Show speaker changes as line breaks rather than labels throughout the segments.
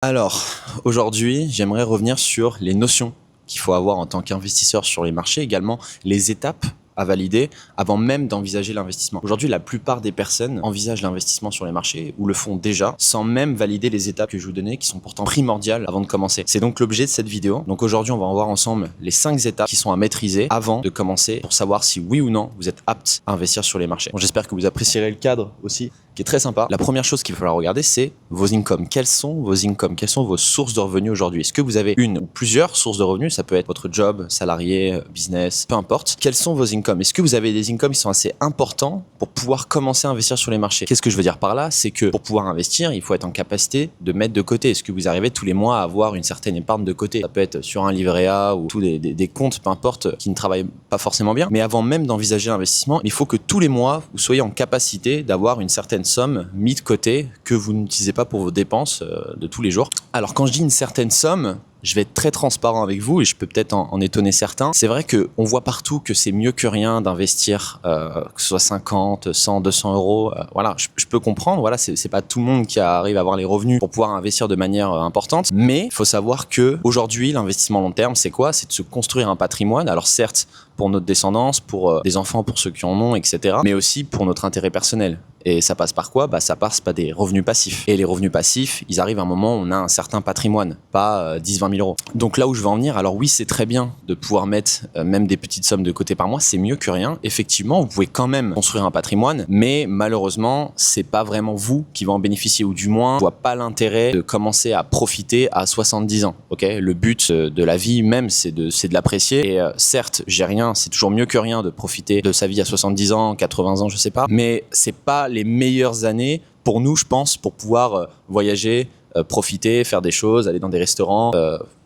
Alors, aujourd'hui, j'aimerais revenir sur les notions qu'il faut avoir en tant qu'investisseur sur les marchés, également les étapes à valider avant même d'envisager l'investissement. Aujourd'hui, la plupart des personnes envisagent l'investissement sur les marchés ou le font déjà sans même valider les étapes que je vous donnais qui sont pourtant primordiales avant de commencer. C'est donc l'objet de cette vidéo. Donc aujourd'hui, on va en voir ensemble les 5 étapes qui sont à maîtriser avant de commencer pour savoir si oui ou non vous êtes apte à investir sur les marchés. Bon, j'espère que vous apprécierez le cadre aussi, qui est très sympa. La première chose qu'il va falloir regarder, c'est vos incomes. Quels sont vos incomes? Quelles sont vos sources de revenus aujourd'hui? Est-ce que vous avez une ou plusieurs sources de revenus? Ça peut être votre job, salarié, business, peu importe. Quels sont vos incomes? Est-ce que vous avez des incomes qui sont assez importants pour pouvoir commencer à investir sur les marchés? Qu'est-ce que je veux dire par là? C'est que pour pouvoir investir, il faut être en capacité de mettre de côté. Est-ce que vous arrivez tous les mois à avoir une certaine épargne de côté? Ça peut être sur un livret A ou tous des comptes, peu importe, qui ne travaillent pas forcément bien. Mais avant même d'envisager l'investissement, il faut que tous les mois, vous soyez en capacité d'avoir une certaine somme mise de côté que vous n'utilisez pas pour vos dépenses de tous les jours. Alors quand je dis une certaine somme, je vais être très transparent avec vous et je peux peut-être en étonner certains. C'est vrai qu'on voit partout que c'est mieux que rien d'investir, que ce soit 50, 100, 200 euros. Voilà, je peux comprendre. Voilà, c'est pas tout le monde qui arrive à avoir les revenus pour pouvoir investir de manière importante. Mais il faut savoir que aujourd'hui, l'investissement long terme, c'est quoi? C'est de se construire un patrimoine. Alors certes, pour notre descendance, pour des enfants, pour ceux qui en ont, etc. Mais aussi pour notre intérêt personnel. Et ça passe par quoi? Ça passe par des revenus passifs. Et les revenus passifs, ils arrivent à un moment où on a un certain patrimoine, pas 10, 20 000 euros. Donc là où je veux en venir, alors oui, c'est très bien de pouvoir mettre même des petites sommes de côté par mois, c'est mieux que rien. Effectivement, vous pouvez quand même construire un patrimoine, mais malheureusement, c'est pas vraiment vous qui va en bénéficier, ou du moins, je vois pas l'intérêt de commencer à profiter à 70 ans. Ok, le but de la vie même, c'est de l'apprécier. Et certes, j'ai rien, c'est toujours mieux que rien de profiter de sa vie à 70 ans, 80 ans, je sais pas, mais c'est pas les meilleures années pour nous, je pense, pour pouvoir voyager, profiter, faire des choses, aller dans des restaurants.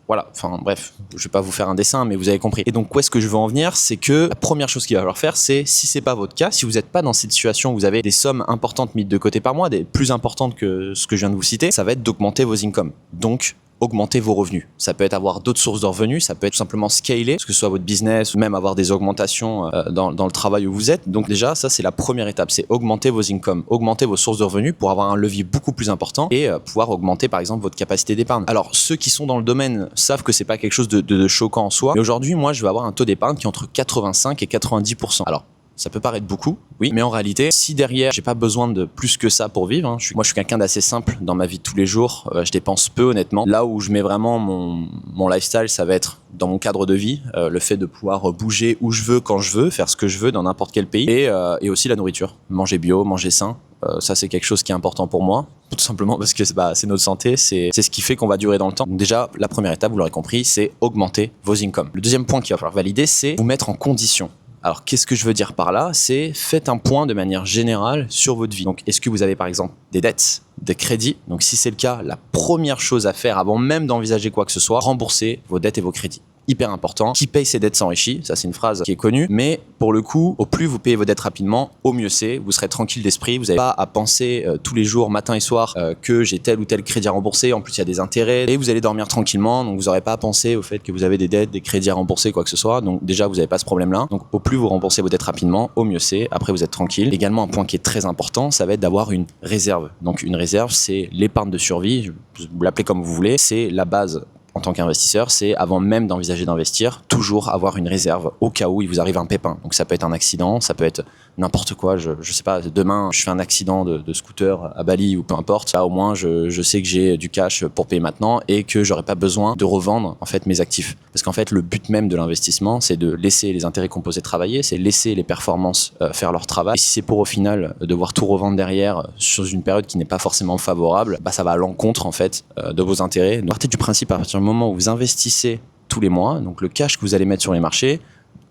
Voilà, enfin bref, je vais pas vous faire un dessin, mais vous avez compris. Et donc où est-ce que je veux en venir? C'est que la première chose qu'il va falloir faire, c'est, si c'est pas votre cas, si vous n'êtes pas dans cette situation où vous avez des sommes importantes mises de côté par mois, des plus importantes que ce que je viens de vous citer, ça va être d'augmenter vos incomes. Donc augmenter vos revenus. Ça peut être avoir d'autres sources de revenus, ça peut être tout simplement scaler, que ce soit votre business ou même avoir des augmentations dans le travail où vous êtes. Donc déjà, ça c'est la première étape, c'est augmenter vos incomes, augmenter vos sources de revenus pour avoir un levier beaucoup plus important et pouvoir augmenter par exemple votre capacité d'épargne. Alors ceux qui sont dans le domaine savent que c'est pas quelque chose de choquant en soi, mais aujourd'hui moi je vais avoir un taux d'épargne qui est entre 85 et 90%. Alors ça peut paraître beaucoup, oui, mais en réalité, si derrière, j'ai pas besoin de plus que ça pour vivre, moi je suis quelqu'un d'assez simple dans ma vie de tous les jours, je dépense peu honnêtement. Là où je mets vraiment mon lifestyle, ça va être dans mon cadre de vie, le fait de pouvoir bouger où je veux, quand je veux, faire ce que je veux dans n'importe quel pays, et aussi la nourriture, manger bio, manger sain. Ça c'est quelque chose qui est important pour moi, tout simplement parce que c'est notre santé, c'est ce qui fait qu'on va durer dans le temps. Donc déjà, la première étape, vous l'aurez compris, c'est augmenter vos incomes. Le deuxième point qu'il va falloir valider, c'est vous mettre en condition. Alors, qu'est-ce que je veux dire par là? C'est faites un point de manière générale sur votre vie. Donc, est-ce que vous avez par exemple des dettes, des crédits? Donc, si c'est le cas, la première chose à faire avant même d'envisager quoi que ce soit, rembourser vos dettes et vos crédits. Hyper important. Qui paye ses dettes s'enrichit. Ça, c'est une phrase qui est connue. Mais pour le coup, au plus vous payez vos dettes rapidement, au mieux c'est. Vous serez tranquille d'esprit. Vous n'avez pas à penser tous les jours, matin et soir, que j'ai tel ou tel crédit à rembourser. En plus, il y a des intérêts. Et vous allez dormir tranquillement. Donc, vous n'aurez pas à penser au fait que vous avez des dettes, des crédits à rembourser, quoi que ce soit. Donc, déjà, vous n'avez pas ce problème-là. Donc, au plus vous remboursez vos dettes rapidement, au mieux c'est. Après, vous êtes tranquille. Également, un point qui est très important, ça va être d'avoir une réserve. Donc, une réserve, c'est l'épargne de survie. Vous l'appelez comme vous voulez. C'est la base. En tant qu'investisseur, c'est avant même d'envisager d'investir, toujours avoir une réserve au cas où il vous arrive un pépin. Donc ça peut être un accident, ça peut être n'importe quoi. Je sais pas, demain je fais un accident de scooter à Bali ou peu importe. Là au moins je sais que j'ai du cash pour payer maintenant et que j'aurai pas besoin de revendre en fait mes actifs. Parce qu'en fait le but même de l'investissement, c'est de laisser les intérêts composés travailler, c'est laisser les performances faire leur travail. Et si c'est pour au final devoir tout revendre derrière sur une période qui n'est pas forcément favorable, ça va à l'encontre en fait de vos intérêts. Donc, partez du principe à partir du moment où vous investissez tous les mois, donc le cash que vous allez mettre sur les marchés,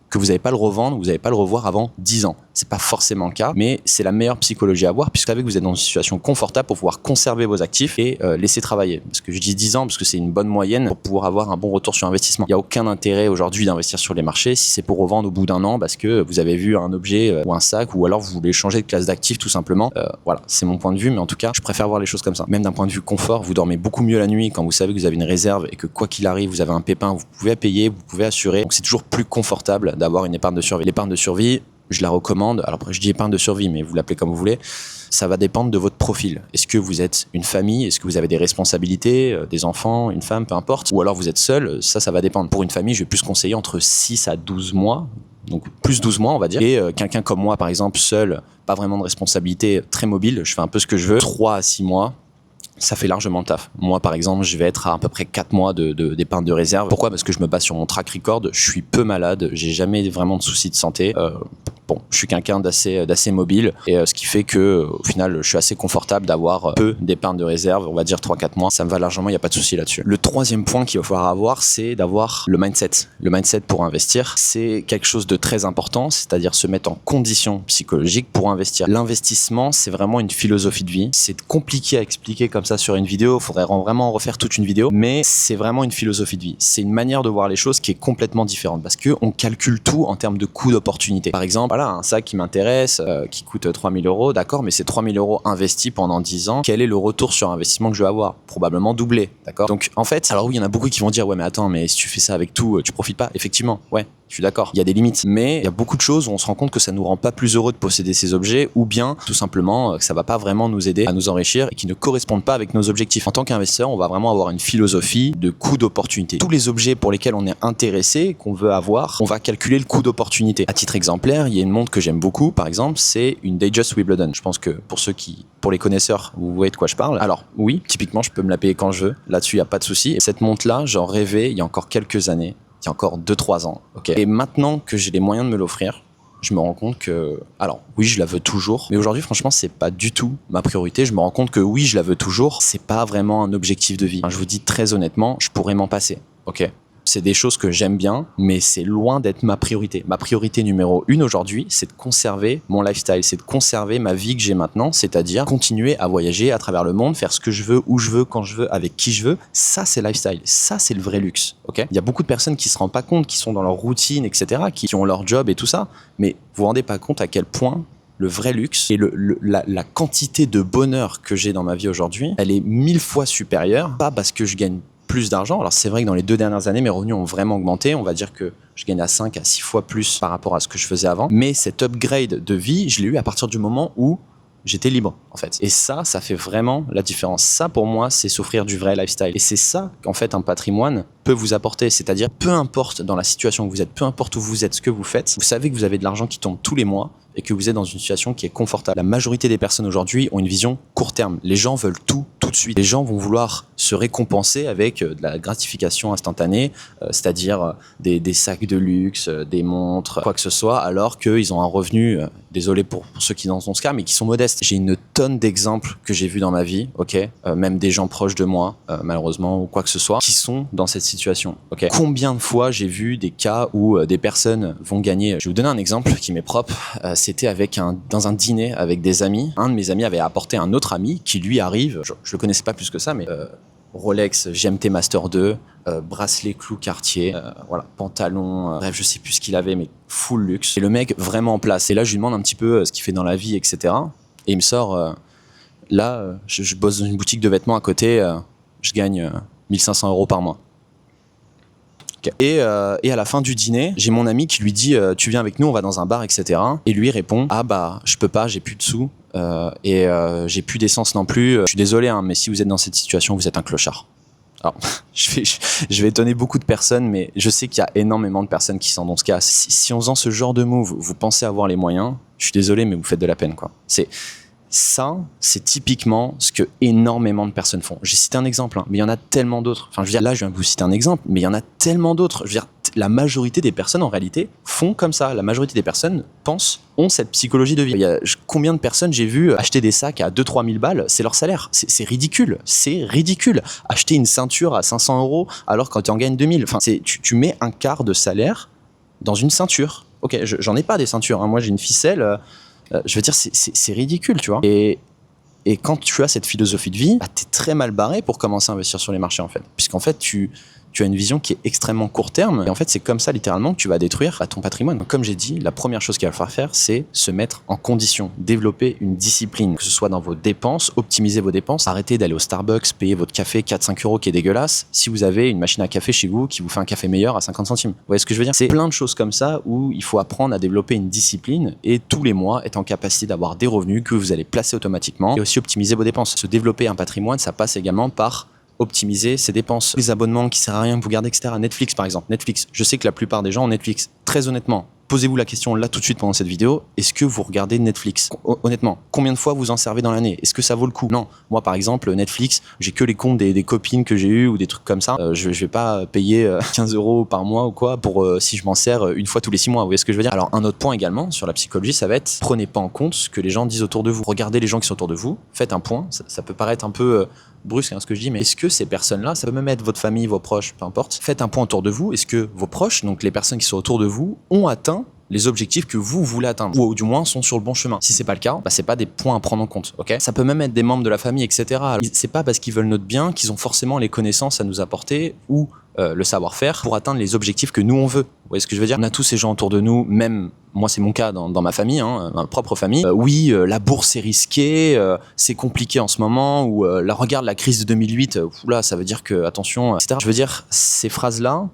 que vous n'allez pas le revendre, vous n'allez pas le revoir avant 10 ans. C'est pas forcément le cas, mais c'est la meilleure psychologie à avoir puisque avec vous êtes dans une situation confortable pour pouvoir conserver vos actifs et laisser travailler. Parce que je dis 10 ans parce que c'est une bonne moyenne pour pouvoir avoir un bon retour sur investissement. Il n'y a aucun intérêt aujourd'hui d'investir sur les marchés si c'est pour revendre au bout d'un an parce que vous avez vu un objet ou un sac ou alors vous voulez changer de classe d'actifs tout simplement. Voilà, c'est mon point de vue, mais en tout cas, je préfère voir les choses comme ça. Même d'un point de vue confort, vous dormez beaucoup mieux la nuit quand vous savez que vous avez une réserve et que quoi qu'il arrive, vous avez un pépin, vous pouvez payer, vous pouvez assurer. Donc c'est toujours plus confortable d'avoir une épargne de survie. L'épargne de survie, je la recommande. Alors après, je dis épargne de survie, mais vous l'appelez comme vous voulez. ça va dépendre de votre profil. Est-ce que vous êtes une famille? Est-ce que vous avez des responsabilités, des enfants, une femme, peu importe? Ou alors vous êtes seul? Ça va dépendre. Pour une famille, je vais plus conseiller entre 6 à 12 mois. Donc plus 12 mois, on va dire. Et quelqu'un comme moi, par exemple, seul, pas vraiment de responsabilité, très mobile, je fais un peu ce que je veux. 3 à 6 mois, ça fait largement le taf. Moi, par exemple, je vais être à peu près 4 mois d'épargne de réserve. Pourquoi? Parce que je me base sur mon track record. Je suis peu malade. J'ai jamais vraiment de soucis de santé. Bon, je suis quelqu'un d'assez mobile. Et ce qui fait que, au final, je suis assez confortable d'avoir peu d'épargne de réserve. On va dire 3-4 mois. Ça me va largement. Il n'y a pas de souci là-dessus. Le troisième point qu'il va falloir avoir, c'est d'avoir le mindset. Le mindset pour investir, c'est quelque chose de très important. C'est-à-dire se mettre en condition psychologique pour investir. L'investissement, c'est vraiment une philosophie de vie. C'est compliqué à expliquer comme ça sur une vidéo, il faudrait vraiment refaire toute une vidéo, mais c'est vraiment une philosophie de vie. C'est une manière de voir les choses qui est complètement différente parce qu'on calcule tout en termes de coût d'opportunité. Par exemple, voilà, un sac qui m'intéresse, qui coûte 3000 €, d'accord, mais c'est 3000 € investis pendant 10 ans. Quel est le retour sur investissement que je vais avoir? Probablement doublé, d'accord? Donc en fait, alors oui, il y en a beaucoup qui vont dire, ouais, mais attends, mais si tu fais ça avec tout, tu profites pas. Effectivement, ouais. Je suis d'accord, il y a des limites, mais il y a beaucoup de choses où on se rend compte que ça nous rend pas plus heureux de posséder ces objets, ou bien tout simplement que ça va pas vraiment nous aider à nous enrichir et qui ne correspondent pas avec nos objectifs. En tant qu'investisseur, on va vraiment avoir une philosophie de coût d'opportunité. Tous les objets pour lesquels on est intéressé, qu'on veut avoir, on va calculer le coût d'opportunité. À titre exemplaire, il y a une montre que j'aime beaucoup, par exemple, c'est une Datejust Wimbledon. Je pense que pour les connaisseurs, vous voyez de quoi je parle. Alors oui, typiquement, je peux me la payer quand je veux. Là-dessus, il y a pas de souci. Et cette montre-là, j'en rêvais il y a encore quelques années. Il y a encore 2-3 ans. Okay. Et maintenant que j'ai les moyens de me l'offrir, je me rends compte que, alors oui, je la veux toujours, mais aujourd'hui, franchement, c'est pas du tout ma priorité. Je me rends compte que oui, je la veux toujours, c'est pas vraiment un objectif de vie. Enfin, je vous dis très honnêtement, je pourrais m'en passer. Ok. C'est des choses que j'aime bien, mais c'est loin d'être ma priorité. Ma priorité numéro 1 aujourd'hui, c'est de conserver mon lifestyle, c'est de conserver ma vie que j'ai maintenant, c'est-à-dire continuer à voyager à travers le monde, faire ce que je veux, où je veux, quand je veux, avec qui je veux. Ça, c'est lifestyle. Ça, c'est le vrai luxe. Ok. Il y a beaucoup de personnes qui se rendent pas compte, qui sont dans leur routine, etc., qui ont leur job et tout ça, mais vous vous rendez pas compte à quel point le vrai luxe et la quantité de bonheur que j'ai dans ma vie aujourd'hui, elle est 1000 fois supérieure, pas parce que je gagne plus d'argent. Alors c'est vrai que dans les 2 dernières années, mes revenus ont vraiment augmenté. On va dire que je gagne à 5 à 6 fois plus par rapport à ce que je faisais avant. Mais cet upgrade de vie, je l'ai eu à partir du moment où j'étais libre, en fait. Et ça fait vraiment la différence. Ça, pour moi, c'est s'offrir du vrai lifestyle. Et c'est ça qu'en fait, un patrimoine peut vous apporter. C'est-à-dire, peu importe dans la situation que vous êtes, peu importe où vous êtes, ce que vous faites, vous savez que vous avez de l'argent qui tombe tous les mois et que vous êtes dans une situation qui est confortable. La majorité des personnes aujourd'hui ont une vision court terme. Les gens veulent tout de suite. Les gens vont vouloir se récompenser avec de la gratification instantanée, c'est-à-dire des sacs de luxe, des montres, quoi que ce soit, alors qu'ils ont un revenu, désolé pour ceux qui dans ce cas, mais qui sont modestes. J'ai une tonne d'exemples que j'ai vus dans ma vie, ok, même des gens proches de moi, malheureusement, ou quoi que ce soit, qui sont dans cette situation. Ok. Combien de fois j'ai vu des cas où des personnes vont gagner. Je vais vous donner un exemple qui m'est propre. C'était dans un dîner avec des amis. Un de mes amis avait apporté un autre ami qui lui arrive, je le connaissais pas plus que ça, mais Rolex GMT Master 2, bracelet clou Cartier, voilà, pantalon, bref, je sais plus ce qu'il avait, mais full luxe. Et le mec vraiment en place. Et là, je lui demande un petit peu ce qu'il fait dans la vie, etc. Et il me sort, je bosse dans une boutique de vêtements à côté, je gagne 1500 € par mois. Et à la fin du dîner, j'ai mon ami qui lui dit tu viens avec nous, on va dans un bar, etc. Et lui répond ah bah je peux pas, j'ai plus de sous et j'ai plus d'essence non plus. Je suis désolé hein, mais si vous êtes dans cette situation, vous êtes un clochard. Alors je vais étonner beaucoup de personnes, mais je sais qu'il y a énormément de personnes qui sont dans ce cas. Si en faisant ce genre de move, vous pensez avoir les moyens, je suis désolé mais vous faites de la peine quoi. Ça, c'est typiquement ce que énormément de personnes font. J'ai cité un exemple, hein, mais il y en a tellement d'autres. Enfin, je veux dire, là, je viens de vous citer un exemple, mais il y en a tellement d'autres. Je veux dire, la majorité des personnes, en réalité, font comme ça. La majorité des personnes ont cette psychologie de vie. Il y a combien de personnes j'ai vu acheter des sacs à 2-3 000 balles, c'est leur salaire. C'est ridicule. C'est ridicule. Acheter une ceinture à 500 € alors quand tu en gagnes 2000. Enfin, tu mets un quart de salaire dans une ceinture. Ok, j'en ai pas des ceintures. Hein. Moi, j'ai une ficelle. Je veux dire, c'est ridicule, tu vois. Et quand tu as cette philosophie de vie, bah, t'es très mal barré pour commencer à investir sur les marchés, en fait. Puisqu'en fait, tu tu as une vision qui est extrêmement court terme et en fait c'est comme ça littéralement que tu vas détruire ton patrimoine. Donc, comme j'ai dit, la première chose qu'il va falloir faire, c'est se mettre en condition, développer une discipline, que ce soit dans vos dépenses, optimiser vos dépenses, arrêtez d'aller au Starbucks, payer votre café 4-5 euros qui est dégueulasse si vous avez une machine à café chez vous qui vous fait un café meilleur à 50 centimes. Vous voyez ce que je veux dire? C'est plein de choses comme ça où il faut apprendre à développer une discipline et tous les mois être en capacité d'avoir des revenus que vous allez placer automatiquement et aussi optimiser vos dépenses. Se développer un patrimoine, ça passe également par optimiser ses dépenses. Les abonnements qui servent à rien que vous gardez, etc. Netflix, par exemple. Netflix. Je sais que la plupart des gens ont Netflix. Très honnêtement, posez-vous la question là tout de suite pendant cette vidéo. Est-ce que vous regardez Netflix? Honnêtement, combien de fois vous en servez dans l'année? Est-ce que ça vaut le coup? Non. Moi, par exemple, Netflix, j'ai que les comptes des copines que j'ai eues ou des trucs comme ça. Je vais pas payer 15 euros par mois ou quoi pour si je m'en sers une fois tous les 6 mois. Vous voyez ce que je veux dire? Alors, un autre point également sur la psychologie, ça va être prenez pas en compte ce que les gens disent autour de vous. Regardez les gens qui sont autour de vous. Faites un point. Ça peut paraître un peu brusque, hein, ce que je dis, mais est-ce que ces personnes-là, ça peut même être votre famille, vos proches, peu importe. Faites un point autour de vous. Est-ce que vos proches, donc les personnes qui sont autour de vous, ont atteint les objectifs que vous voulez atteindre ou du moins sont sur le bon chemin? Si c'est pas le cas, c'est pas des points à prendre en compte, ok? Ça peut même être des membres de la famille, etc. C'est pas parce qu'ils veulent notre bien qu'ils ont forcément les connaissances à nous apporter ou le savoir-faire pour atteindre les objectifs que nous on veut. Vous voyez ce que je veux dire? On a tous ces gens autour de nous, même moi c'est mon cas dans ma famille, hein, ma propre famille. Oui, la bourse est risquée, c'est compliqué en ce moment, ou regarde la crise de 2008, oula, ça veut dire que, attention, etc. Je veux dire, ces phrases-là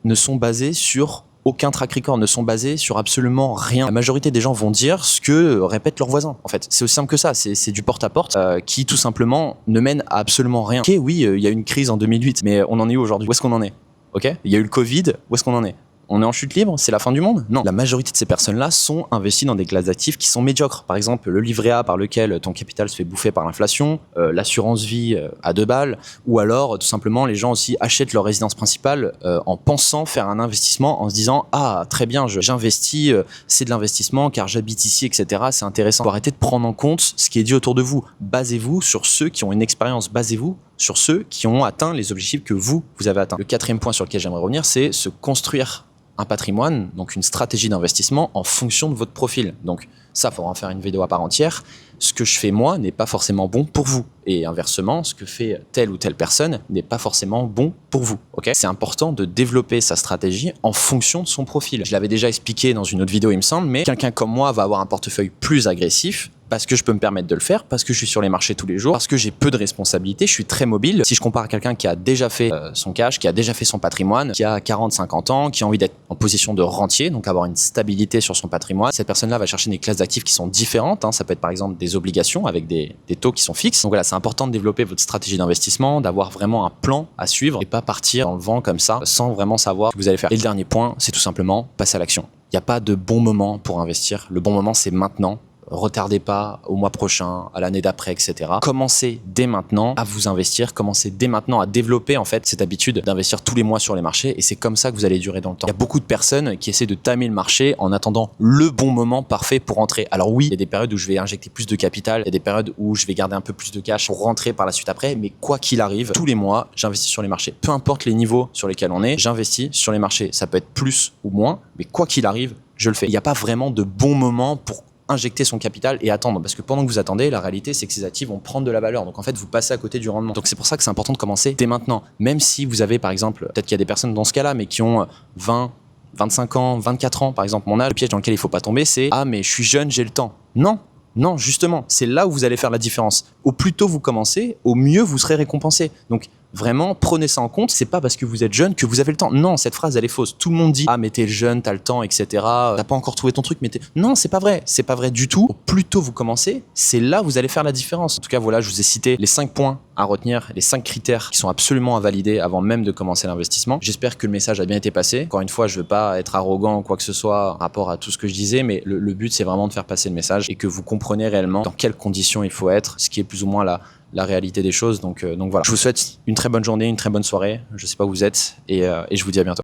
ne sont basées sur aucun track record, ne sont basés sur absolument rien. La majorité des gens vont dire ce que répètent leurs voisins. En fait, c'est aussi simple que ça. C'est du porte-à-porte qui, tout simplement, ne mène à absolument rien. Ok, oui, il y a eu une crise en 2008, mais on en est où aujourd'hui? Où est-ce qu'on en est? Ok, il y a eu le Covid, où est-ce qu'on en est? On est en chute libre? C'est la fin du monde? Non. La majorité de ces personnes-là sont investies dans des classes d'actifs qui sont médiocres. Par exemple, le livret A par lequel ton capital se fait bouffer par l'inflation, l'assurance vie à 2 balles, ou alors tout simplement les gens aussi achètent leur résidence principale en pensant faire un investissement, en se disant ah très bien, j'investis, c'est de l'investissement car j'habite ici, etc. C'est intéressant. Faut arrêter de prendre en compte ce qui est dit autour de vous. Basez-vous sur ceux qui ont une expérience. Basez-vous sur ceux qui ont atteint les objectifs que vous avez atteints. Le 4e point sur lequel j'aimerais revenir, c'est se construire un patrimoine, donc une stratégie d'investissement en fonction de votre profil. Donc ça, il faudra en faire une vidéo à part entière. Ce que je fais moi n'est pas forcément bon pour vous. Et inversement, ce que fait telle ou telle personne n'est pas forcément bon pour vous. Okay? C'est important de développer sa stratégie en fonction de son profil. Je l'avais déjà expliqué dans une autre vidéo, il me semble, mais quelqu'un comme moi va avoir un portefeuille plus agressif parce que je peux me permettre de le faire, parce que je suis sur les marchés tous les jours, parce que j'ai peu de responsabilités, je suis très mobile. Si je compare à quelqu'un qui a déjà fait son cash, qui a déjà fait son patrimoine, qui a 40-50 ans, qui a envie d'être en position de rentier, donc avoir une stabilité sur son patrimoine, cette personne-là va chercher des classes d'actifs qui sont différentes. Hein. Ça peut être par exemple des obligations avec des taux qui sont fixes. Donc voilà, c'est important de développer votre stratégie d'investissement, d'avoir vraiment un plan à suivre et pas partir dans le vent comme ça sans vraiment savoir ce que vous allez faire. Et le dernier point, c'est tout simplement passer à l'action. Il n'y a pas de bon moment pour investir. Le bon moment, c'est maintenant. Retardez pas au mois prochain, à l'année d'après, etc. Commencez dès maintenant à vous investir, commencez dès maintenant à développer en fait cette habitude d'investir tous les mois sur les marchés et c'est comme ça que vous allez durer dans le temps. Il y a beaucoup de personnes qui essaient de tamer le marché en attendant le bon moment parfait pour rentrer. Alors oui, il y a des périodes où je vais injecter plus de capital, il y a des périodes où je vais garder un peu plus de cash pour rentrer par la suite après, mais quoi qu'il arrive, tous les mois, j'investis sur les marchés. Peu importe les niveaux sur lesquels on est, j'investis sur les marchés. Ça peut être plus ou moins, mais quoi qu'il arrive, je le fais. Il n'y a pas vraiment de bon moment pour injecter son capital et attendre, parce que pendant que vous attendez, la réalité c'est que ces actifs vont prendre de la valeur, donc en fait vous passez à côté du rendement. Donc c'est pour ça que c'est important de commencer dès maintenant, même si vous avez par exemple, peut-être qu'il y a des personnes dans ce cas là mais qui ont 20, 25 ans, 24 ans par exemple, mon âge, le piège dans lequel il faut pas tomber c'est ah mais je suis jeune, j'ai le temps. Non, justement, c'est là où vous allez faire la différence. Au plus tôt vous commencez, au mieux vous serez récompensé. Donc vraiment, prenez ça en compte. C'est pas parce que vous êtes jeune que vous avez le temps. Non, cette phrase, elle est fausse. Tout le monde dit ah mais t'es jeune, t'as le temps, etc. T'as pas encore trouvé ton truc, mais non, c'est pas vrai. C'est pas vrai du tout. Au plus tôt vous commencez, c'est là où vous allez faire la différence. En tout cas, voilà, je vous ai cité les 5 points à retenir, les 5 critères qui sont absolument à valider avant même de commencer l'investissement. J'espère que le message a bien été passé. Encore une fois, je veux pas être arrogant ou quoi que ce soit par rapport à tout ce que je disais, mais le but c'est vraiment de faire passer le message et que vous comprenez réellement dans quelles conditions il faut être, ce qui est plus ou moins la réalité des choses. Donc voilà. Je vous souhaite une très bonne journée, une très bonne soirée. Je sais pas où vous êtes et je vous dis à bientôt.